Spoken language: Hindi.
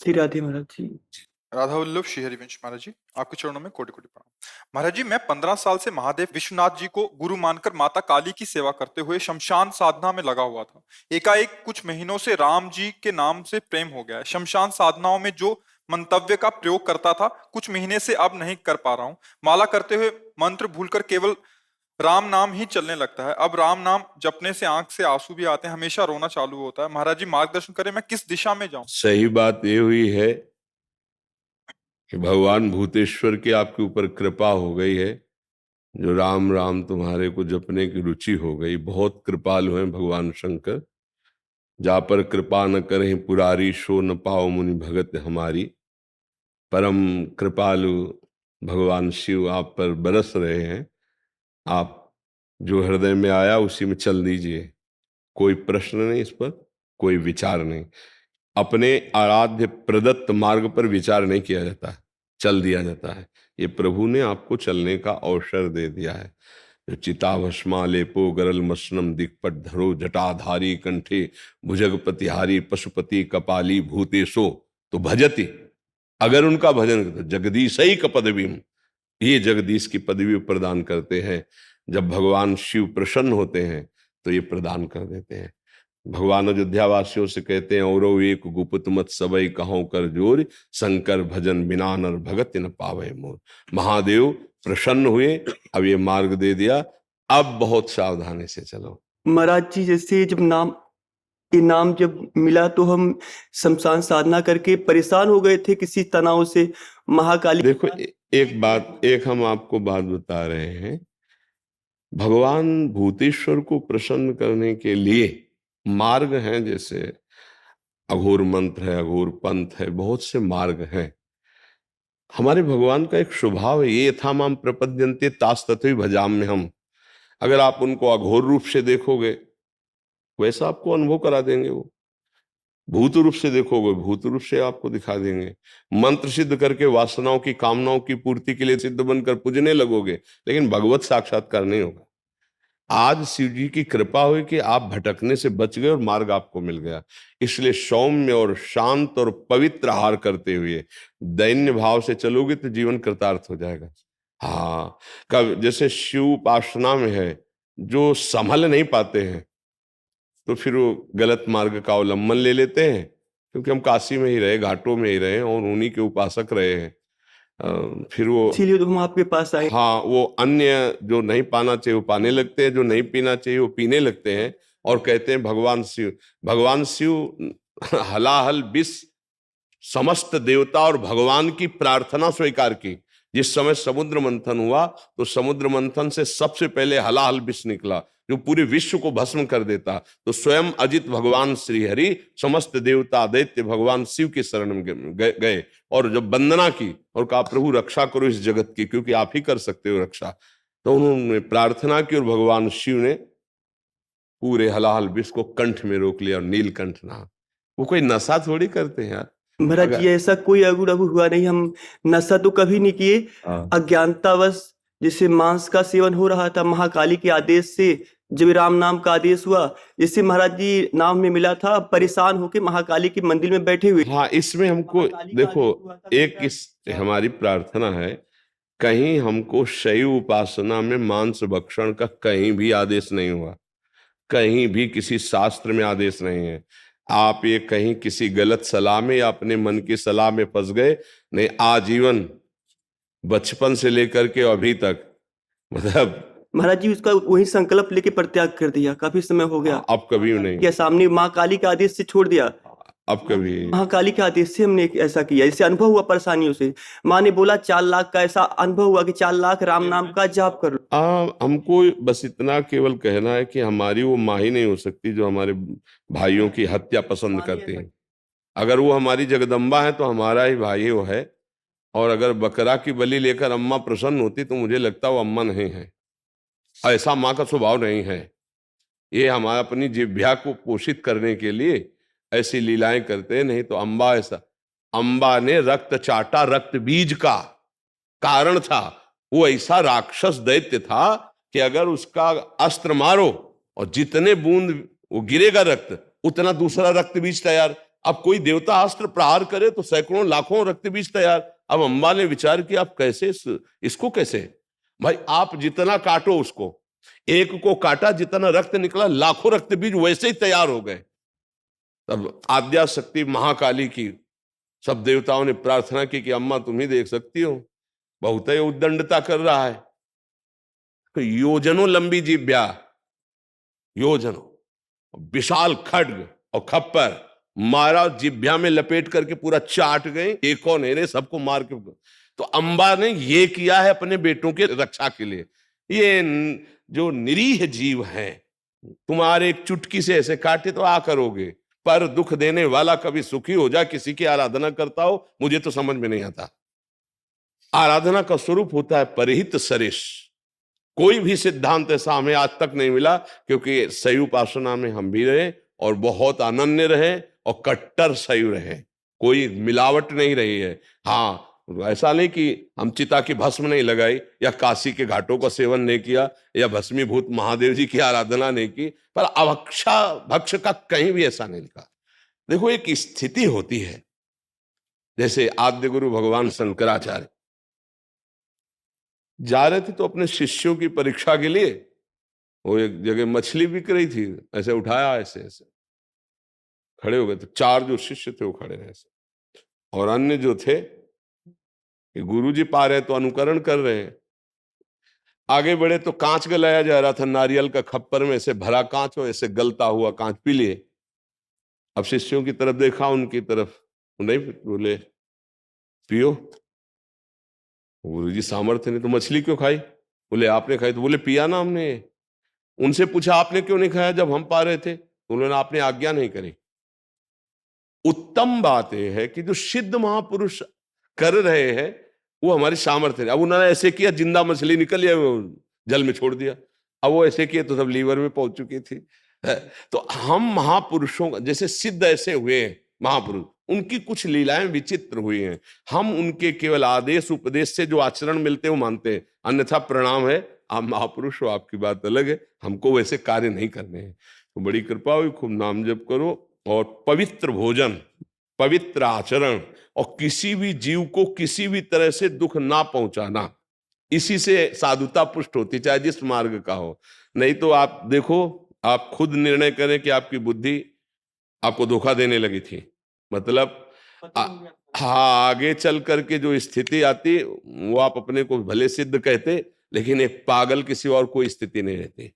श्री राधे महाराज जी। राधा वल्लभ श्री हरिवंश महाराज जी, आपके चरणों में कोटि कोटि प्रणाम। महाराज जी, मैं 15 साल से महादेव विश्वनाथ जी को गुरु मानकर माता काली की सेवा करते हुए शमशान साधना में लगा हुआ था। एकाएक कुछ महीनों से राम जी के नाम से प्रेम हो गया है। शमशान साधनाओं में जो मंतव्य का प्रयोग करता था, कुछ महीने से अब नहीं कर पा रहा हूँ। माला करते हुए मंत्र भूलकर केवल राम नाम ही चलने लगता है। अब राम नाम जपने से आंख से आंसू भी आते हैं, हमेशा रोना चालू होता है। महाराज जी मार्गदर्शन करें, मैं किस दिशा में जाऊं? सही बात ये हुई है कि भगवान भूतेश्वर की आपके ऊपर कृपा हो गई है, जो राम राम तुम्हारे को जपने की रुचि हो गई। बहुत कृपालु हैं भगवान शंकर। जा पर कृपा न करें पुरारी, सो न पाओ मुनि भगत हमारी। परम कृपालु भगवान शिव आप पर बरस रहे हैं। आप जो हृदय में आया उसी में चल दीजिए, कोई प्रश्न नहीं, इस पर कोई विचार नहीं। अपने आराध्य प्रदत्त मार्ग पर विचार नहीं किया जाता, चल दिया जाता है। ये प्रभु ने आपको चलने का अवसर दे दिया है। जो चिताभस्मा लेपो गरल मसनम दिक्पट धरो, जटाधारी कंठे भुजगपतिहारी, पशुपति कपाली भूतेशो तो भजति। अगर उनका भजन करते, जगदीश ही का पदवी, ये जगदीश की पदवी प्रदान करते हैं। जब भगवान शिव प्रसन्न होते हैं तो ये प्रदान कर देते हैं। भगवान अयोध्या वासियों से कहते हैं, औरो एक गुप्त मत सबई कहो कर जोर, शंकर भजन बिना नर भगत न पावे मोर। महादेव प्रसन्न हुए, अब ये मार्ग दे दिया, अब बहुत सावधानी से चलो। महाराज जी, जैसे जब ये नाम जब मिला तो हम शमशान साधना करके परेशान हो गए थे किसी तनाव से। महाकाली देखो एक हम आपको बात बता रहे हैं। भगवान भूतेश्वर को प्रसन्न करने के लिए मार्ग हैं, जैसे अघोर मंत्र है, अघोर पंथ है, बहुत से मार्ग हैं। हमारे भगवान का एक स्वभाव है, ये यथा माम प्रपद्यन्ते तास तथैव भजाम्य हम। अगर आप उनको अघोर रूप से देखोगे वैसा आपको अनुभव करा देंगे। वो भूत रूप से देखोगे भूत रूप से आपको दिखा देंगे। मंत्र सिद्ध करके वासनाओं की कामनाओं की पूर्ति के लिए सिद्ध बनकर पूजने लगोगे, लेकिन भगवत साक्षात्कार नहीं होगा। आज शिव जी की कृपा हुई कि आप भटकने से बच गए और मार्ग आपको मिल गया। इसलिए सौम्य और शांत और पवित्र आहार करते हुए दैन्य भाव से चलोगे तो जीवन कृतार्थ हो जाएगा। हाँ, कब जैसे शिव उपासना में है, जो संभल नहीं पाते हैं तो फिर वो गलत मार्ग का अवलंबन ले लेते हैं, क्योंकि हम काशी में ही रहे, घाटों में ही रहे और उन्हीं के उपासक रहे हैं। फिर वो इसीलिए तो हम आपके पास आए। हाँ, वो अन्य जो नहीं पाना चाहिए वो पाने लगते हैं, जो नहीं पीना चाहिए वो पीने लगते हैं और कहते हैं भगवान शिव हलाहल विष समस्त देवता और भगवान की प्रार्थना स्वीकार की। जिस समय समुद्र मंथन हुआ तो समुद्र मंथन से सबसे पहले हलाहल विष निकला, जो पूरे विश्व को भस्म कर देता। तो स्वयं अजित भगवान श्री हरि समस्त देवता दैत्य भगवान शिव के शरण में गए और जब वंदना की और कहा प्रभु रक्षा करो इस जगत की, क्योंकि आप ही कर सकते हो रक्षा। तो उन्होंने प्रार्थना की और भगवान शिव ने पूरे हलाहल विष को कंठ में रोक लिया और नीलकंठ नाम। वो कोई नशा थोड़ी करते हैं यार। महाराज जी, ऐसा कोई अगुड़ हुआ नहीं। हम नशा तो कभी नहीं किए। अज्ञानतावश जैसे मांस का सेवन हो रहा था, महाकाली के आदेश से जब राम नाम का आदेश हुआ, जैसे महाराज जी नाम में मिला था, परेशान होके महाकाली के मंदिर में बैठे हुए। हाँ, इसमें हमको देखो एक हमारी प्रार्थना है, कहीं हमको शैव उपासना में मांस भक्षण का कहीं भी आदेश नहीं हुआ, कहीं भी किसी शास्त्र में आदेश नहीं है। आप ये कहीं किसी गलत सलाह में या अपने मन की सलाह में फंस गए नहीं। आजीवन बचपन से लेकर के अभी तक, मतलब महाराज जी उसका वही संकल्प लेके परित्याग कर दिया, काफी समय हो गया। अब कभी नहीं, क्या सामने माँ काली के आदेश से छोड़ दिया। अब कभी महाकाली के आदेश से हमने ऐसा किया। जैसे अनुभव हुआ परेशानियों से, माँ ने बोला 4 लाख का, ऐसा अनुभव हुआ कि 4 लाख राम नाम का जाप कर लो। हमको बस इतना केवल कहना है कि हमारी वो माँ ही नहीं हो सकती जो हमारे भाइयों की हत्या पसंद करती है। अगर वो हमारी जगदम्बा है तो हमारा ही भाई वो है। और अगर बकरा की बलि लेकर अम्मा प्रसन्न होती तो मुझे लगता वो अम्मा नहीं है। ऐसा माँ का स्वभाव नहीं है। ये हमारा अपनी जिह्वा को पोषित करने के लिए ऐसी लीलाएं करते हैं, नहीं तो अम्बा ऐसा। अम्बा ने रक्त चाटा, रक्त बीज का कारण था। वो ऐसा राक्षस दैत्य था कि अगर उसका अस्त्र मारो और जितने बूंद वो गिरेगा रक्त, उतना दूसरा रक्त बीज तैयार। अब कोई देवता अस्त्र प्रहार करे तो सैकड़ों लाखों रक्त बीज तैयार। अब अम्बा ने विचार किया, आप कैसे इसको कैसे? भाई आप जितना काटो उसको, एक को काटा जितना रक्त निकला लाखों रक्त बीज वैसे ही तैयार हो गए। तब आद्या शक्ति महाकाली की सब देवताओं ने प्रार्थना की कि अम्मा तुम ही देख सकती हो, बहुत ही उद्दंडता कर रहा है। तो योजनों लंबी जिह्वा, योजनों विशाल खड्ग और खप्पर मारा, जिह्वा में लपेट करके पूरा चाट गए, एक और नहीं, सबको मार के। तो अम्बा ने ये किया है अपने बेटों के रक्षा के लिए। ये जो निरीह जीव हैं, तुम्हारे एक चुटकी से ऐसे काटे तो आ करोगे, पर दुख देने वाला कभी सुखी हो जा, किसी की आराधना करता हो, मुझे तो समझ में नहीं आता। आराधना का स्वरूप होता है परिहित सरिष। कोई भी सिद्धांत ऐसा हमें आज तक नहीं मिला, क्योंकि शैव उपासना में हम भी रहे और बहुत अनन्य रहे और कट्टर शैव रहे, कोई मिलावट नहीं रही है। हाँ, ऐसा नहीं कि हम चिता की भस्म नहीं लगाई या काशी के घाटों का सेवन नहीं किया या भस्मीभूत महादेव जी की आराधना नहीं की, पर अभक्षा भक्ष का कहीं भी ऐसा नहीं लिखा। देखो, एक स्थिति होती है, जैसे आद्य गुरु भगवान शंकराचार्य जा रहे थे तो अपने शिष्यों की परीक्षा के लिए, वो एक जगह मछली बिक रही थी, ऐसे उठाया, ऐसे ऐसे खड़े हो गए, तो 4 जो शिष्य थे वो खड़े रहे ऐसे, और अन्य जो थे कि गुरुजी पा रहे तो अनुकरण कर रहे हैं। आगे बढ़े तो कांच गलाया जा रहा था, नारियल का खप्पर में ऐसे भरा कांच हो, ऐसे गलता हुआ कांच पी लिए। अब शिष्यों की तरफ देखा, उनकी तरफ नहीं, बोले पियो। गुरुजी सामर्थ्य नहीं तो मछली क्यों खाई? बोले आपने खाई। तो बोले पिया ना हमने। उनसे पूछा आपने क्यों नहीं खाया जब हम पा रहे थे? उन्होंने आपने आज्ञा नहीं करी। उत्तम बात यह है कि जो सिद्ध महापुरुष कर रहे हैं वो हमारी सामर्थ्य है। अब उन्होंने ऐसे किया, जिंदा मछली निकल गया, जल में छोड़ दिया। अब वो ऐसे किए तो सब लीवर में पहुंच चुकी थी। तो हम महापुरुषों, जैसे सिद्ध ऐसे हुए हैं महापुरुष, उनकी कुछ लीलाएं विचित्र हुई हैं, हम उनके केवल आदेश उपदेश से जो आचरण मिलते हैं वो मानते हैं, अन्यथा प्रणाम है, आप महापुरुष हो, आपकी बात अलग है, हमको वैसे कार्य नहीं करने हैं। तो बड़ी कृपा हुई, खूब नाम जप करो और पवित्र भोजन, पवित्र आचरण और किसी भी जीव को किसी भी तरह से दुख ना पहुंचाना, इसी से साधुता पुष्ट होती, चाहे जिस मार्ग का हो। नहीं तो आप देखो, आप खुद निर्णय करें कि आपकी बुद्धि आपको धोखा देने लगी थी, मतलब हाँ, आगे चल करके जो स्थिति आती वो आप अपने को भले सिद्ध कहते, लेकिन एक पागल किसी और कोई स्थिति नहीं रहती।